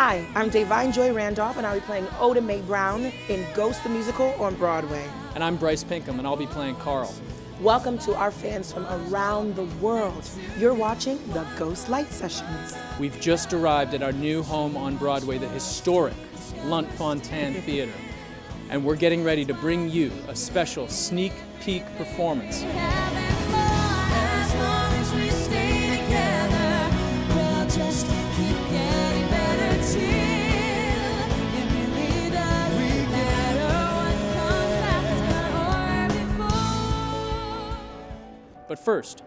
Hi, I'm Davine Joy Randolph, and I'll be playing Oda Mae Brown in Ghost the Musical on Broadway. And I'm Bryce Pinkham, and I'll be playing Carl. Welcome to our fans from around the world. You're watching the Ghost Light Sessions. We've just arrived at our new home on Broadway, the historic Lunt Fontanne Theater. And we're getting ready to bring you a special sneak peek performance. But first,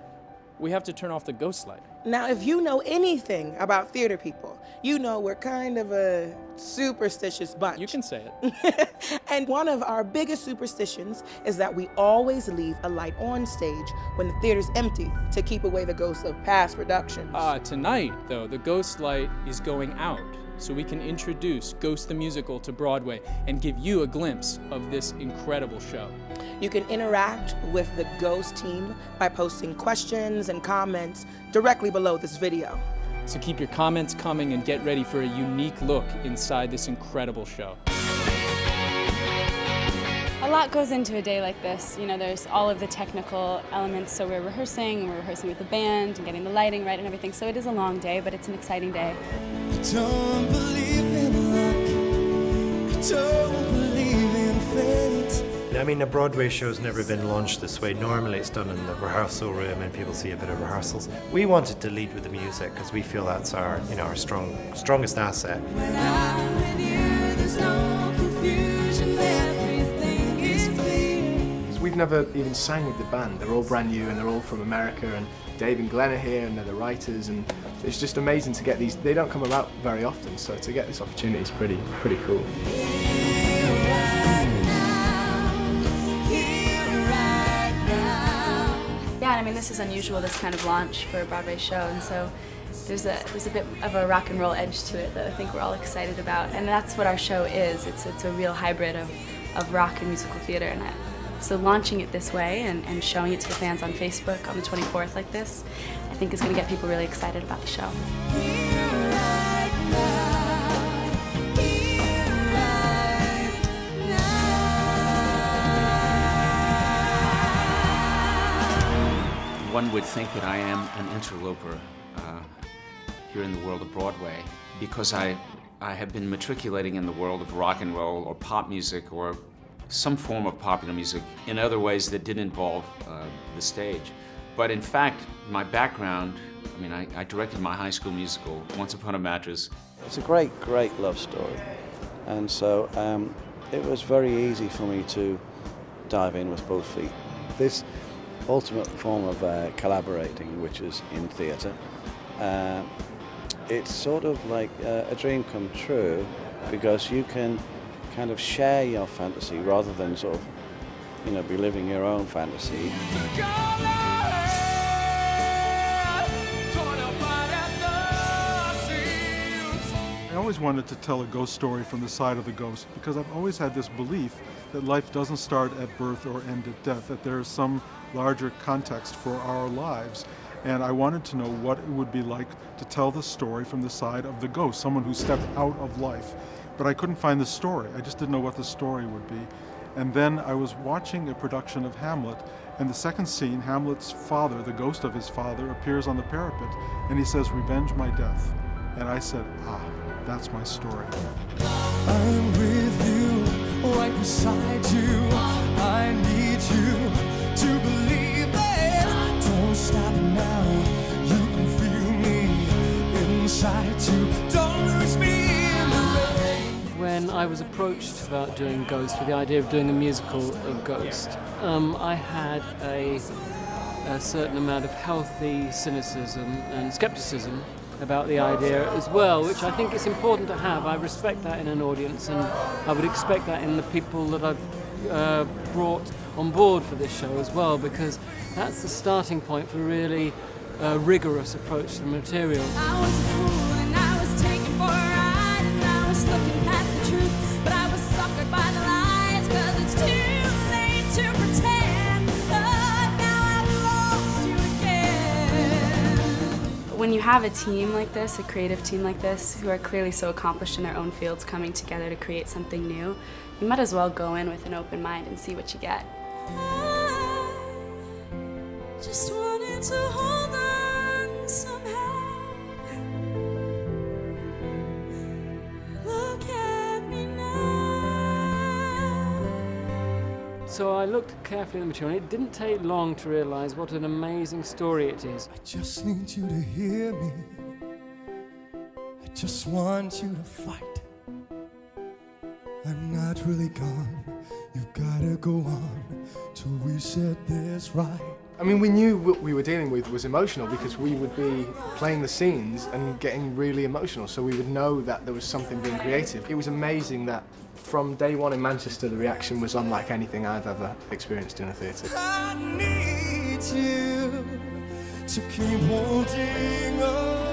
we have to turn off the ghost light. Now, if you know anything about theater people, you know we're kind of a superstitious bunch. You can say it. And one of our biggest superstitions is that we always leave a light on stage when the theater's empty to keep away the ghosts of past productions. Tonight, though, the ghost light is going out, so we can introduce Ghost the Musical to Broadway and give you a glimpse of this incredible show. You can interact with the Ghost team by posting questions and comments directly below this video. So keep your comments coming and get ready for a unique look inside this incredible show. A lot goes into a day like this. You know, there's all of the technical elements, so we're rehearsing with the band and getting the lighting right and everything. So it is a long day, but it's an exciting day. Don't believe in luck. Don't believe in fate. I mean, a Broadway show's never been launched this way. Normally it's done in the rehearsal room and people see a bit of rehearsals. We wanted to lead with the music because we feel that's our, our strongest asset. When I'm with you, there's no confusion, everything is clear. We've never even sang with the band. They're all brand new and they're all from America, and Dave and Glenn are here and they're the writers, and it's just amazing to get these. They don't come about very often, so to get this opportunity is pretty cool. Yeah, I mean, this is unusual, this kind of launch for a Broadway show, and so there's a bit of a rock and roll edge to it that I think we're all excited about, and that's what our show is. It's a real hybrid of rock and musical theater, and so launching it this way and showing it to the fans on Facebook on the 24th like this, I think is going to get people really excited about the show. One would think that I am an interloper here in the world of Broadway because I have been matriculating in the world of rock and roll or pop music or some form of popular music in other ways that did involve the stage. But in fact, my background, I mean, I directed my high school musical, Once Upon a Mattress. It's a great love story. And so it was very easy for me to dive in with both feet. This ultimate form of collaborating, which is in theatre, it's sort of like a dream come true because you can kind of share your fantasy rather than sort of, be living your own fantasy. I always wanted to tell a ghost story from the side of the ghost because I've always had this belief that life doesn't start at birth or end at death, that there is some larger context for our lives. And I wanted to know what it would be like to tell the story from the side of the ghost, someone who stepped out of life. But I couldn't find the story. I just didn't know what the story would be. And then I was watching a production of Hamlet, and the second scene, Hamlet's father, the ghost of his father, appears on the parapet, and he says, "Revenge my death." And I said, that's my story. I'm with you, right beside you. I need you to believe it. Don't stop now. You can feel me inside you. Don't lose me in the rain. When I was approached about doing Ghost, with the idea of doing a musical of Ghost, I had a certain amount of healthy cynicism and skepticism about the idea as well, which I think is important to have. I respect that in an audience, and I would expect that in the people that I've brought on board for this show as well, because that's the starting point for a really rigorous approach to the material. I was a fool and I was taken for a ride, and I was looking past the truth, but I was suckered by the lies, 'cause it's too late to pretend. Now I've lost you again. When you you have a team like this, a creative team like this, who are clearly so accomplished in their own fields coming together to create something new, you might as well go in with an open mind and see what you get. I just wanted to hold on somehow. Look at me now. So I looked carefully at the material, and it didn't take long to realize what an amazing story it is. I just need you to hear me. I just want you to fight. I'm not really gone. You've gotta go on till we set this right. I mean, we knew what we were dealing with was emotional because we would be playing the scenes and getting really emotional, so we would know that there was something being creative. It was amazing that from day one in Manchester, the reaction was unlike anything I've ever experienced in a theatre. I need you to keep holding on.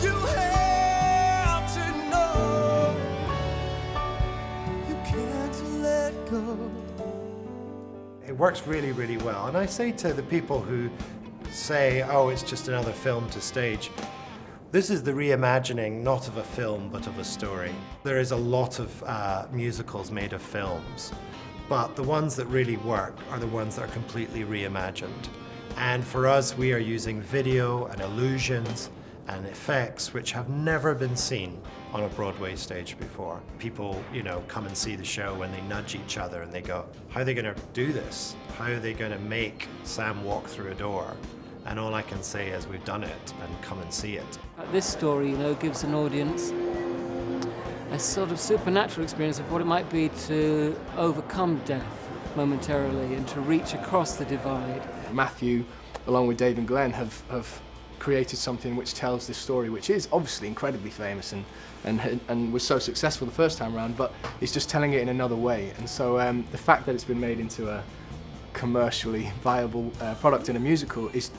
You have to know you can't let go. It works really, really well. And I say to the people who say, oh, it's just another film to stage, this is the reimagining not of a film but of a story. There is a lot of musicals made of films, but the ones that really work are the ones that are completely reimagined. And for us, we are using video and illusions and effects which have never been seen on a Broadway stage before. People, come and see the show and they nudge each other and they go, how are they going to do this? How are they going to make Sam walk through a door? And all I can say is we've done it, and come and see it. This story, gives an audience a sort of supernatural experience of what it might be to overcome death momentarily and to reach across the divide. Matthew, along with Dave and Glenn, have created something which tells this story, which is obviously incredibly famous and was so successful the first time around, but it's just telling it in another way. And so the fact that it's been made into a commercially viable product in a musical is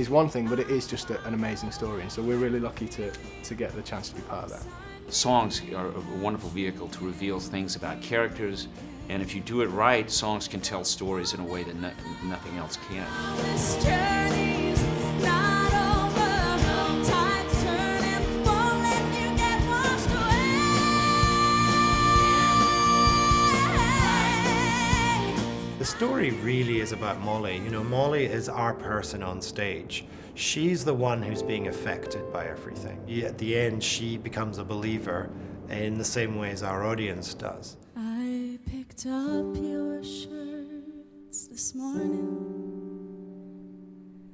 one thing, but it is just an amazing story, and so we're really lucky to get the chance to be part of that. Songs are a wonderful vehicle to reveal things about characters, and if you do it right, songs can tell stories in a way that nothing else can. This journey's not over. Tide's turning, won't let you get washed away. The story really is about Molly. Molly is our person on stage. She's the one who's being affected by everything. At the end, she becomes a believer in the same way as our audience does. I picked up your shirts this morning.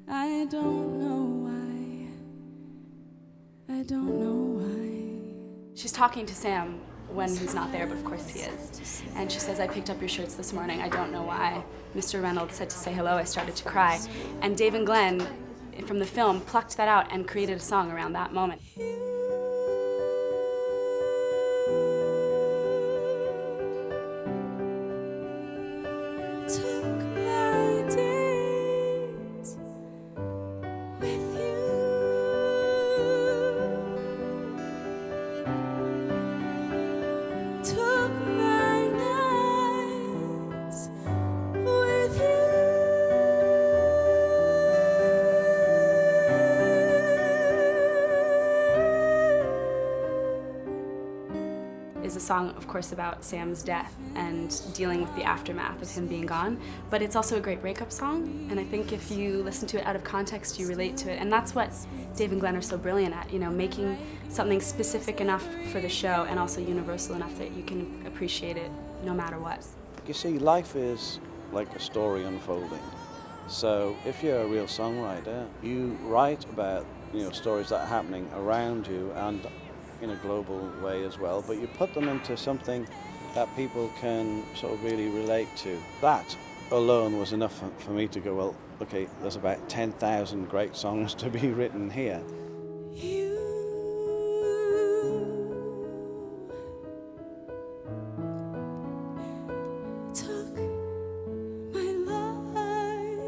I don't know why. I don't know why. She's talking to Sam when he's not there, but of course he is. And she says, I picked up your shirts this morning, I don't know why. Mr. Reynolds said to say hello, I started to cry. And Dave and Glenn, from the film, plucked that out and created a song around that moment. Took my days with you. Took my nights with you. Is a song, of course, about Sam's death and dealing with the aftermath of him being gone, but it's also a great breakup song, and I think if you listen to it out of context, you relate to it, and that's what Dave and Glenn are so brilliant at, making something specific enough for the show and also universal enough that you can appreciate it no matter what. You see, life is like a story unfolding. So if you're a real songwriter, you write about stories that are happening around you and in a global way as well, but you put them into something that people can sort of really relate to. That alone was enough for me to go, well, okay, there's about 10,000 great songs to be written here. You took my life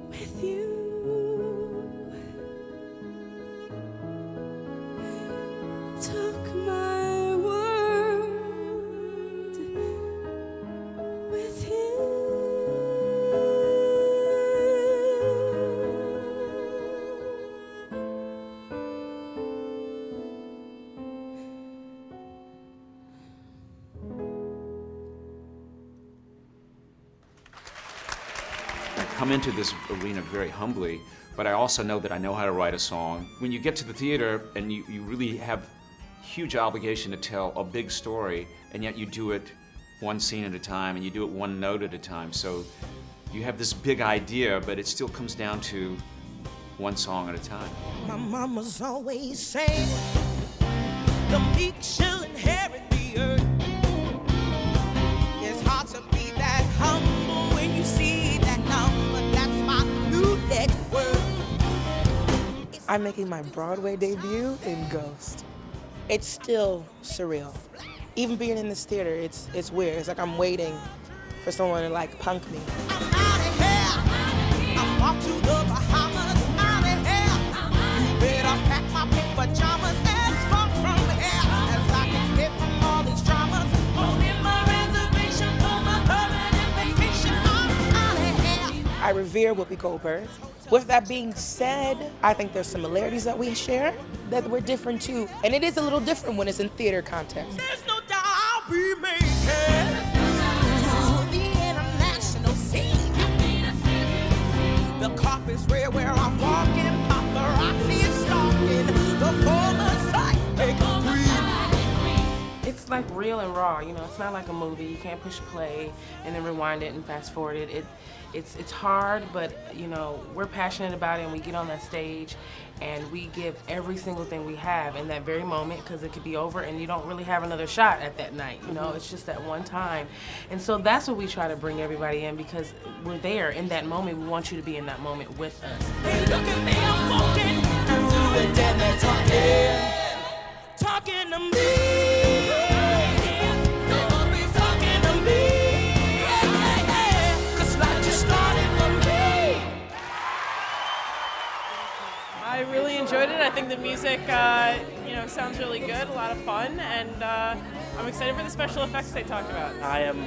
with you. Took my come into this arena very humbly, but I also know that I know how to write a song. When you get to the theater and you really have huge obligation to tell a big story, and yet you do it one scene at a time, and you do it one note at a time. So you have this big idea, but it still comes down to one song at a time. My mama's always saying, the meek shall inherit the earth. It's hard to be that humble when you see that number. That's my new next word. I'm making my Broadway debut in Ghost. It's still surreal. Even being in this theater, it's weird. It's like I'm waiting for someone to like punk me. I'm out of here. I'm off to the Bahamas. Out of here. You better pack my pink pajamas and far from here as I can get from all these dramas. Holding my reservation for my permanent vacation. I'm out of here. I revere Whoopi Goldberg. With that being said, I think there's similarities that we share that we're different too. And it is a little different when it's in theater context. There's no doubt I'll be making the international scene. The carpet's red where I'm walking, paparazzi is stalking. The former psychic queen. It's like real and raw, you know. It's not like a movie. You can't push play and then rewind it and fast forward it. It's hard, but you know, we're passionate about it, and we get on that stage and we give every single thing we have in that very moment, because it could be over and you don't really have another shot at that night, you know. It's just that one time. And so that's what we try to bring everybody in, because we're there in that moment. We want you to be in that moment with us. Hey, look at me, I'm walking through and then they're talking to me. I really enjoyed it. I think the music, sounds really good, a lot of fun, and I'm excited for the special effects they talked about. I am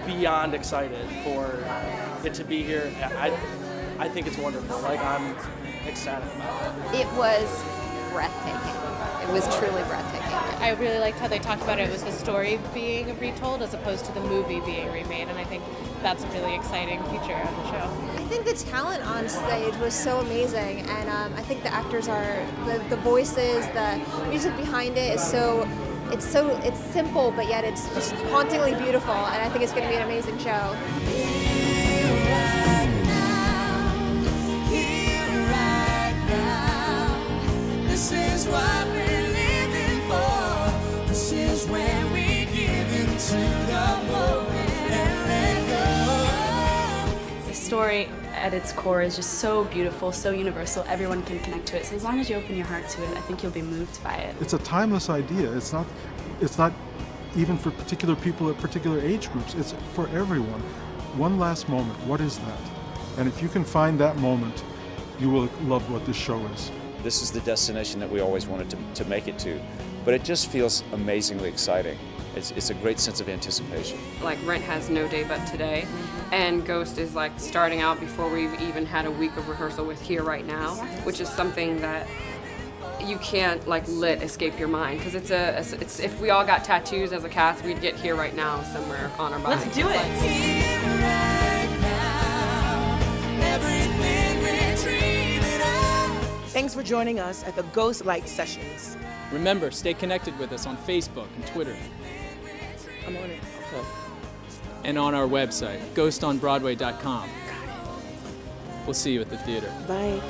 beyond excited for it to be here. I think it's wonderful. Like, I'm ecstatic about it. It was breathtaking. It was truly breathtaking. I really liked how they talked about it. It was the story being retold as opposed to the movie being remade, and I think that's a really exciting feature of the show. I think the talent on stage was so amazing, and I think the actors are, the voices, the music behind it is it's simple, but yet it's just hauntingly beautiful, and I think it's going to be an amazing show. This is what we're living for. This is where we give into the moment and let go. The story at its core is just so beautiful, so universal. Everyone can connect to it. So as long as you open your heart to it, I think you'll be moved by it. It's a timeless idea. It's not even for particular people at particular age groups. It's for everyone. One last moment. What is that? And if you can find that moment, you will love what this show is. This is the destination that we always wanted to make it to, but it just feels amazingly exciting. It's a great sense of anticipation. Like, Rent has no day but today, and Ghost is like starting out before we've even had a week of rehearsal with Here Right Now, which is something that you can't let escape your mind, because it's if we all got tattoos as a cast, we'd get Here Right Now somewhere on our body. Let's do it. Thanks for joining us at the Ghost Light Sessions. Remember, stay connected with us on Facebook and Twitter. I'm on it. Okay. And on our website, ghostonbroadway.com. We'll see you at the theater. Bye.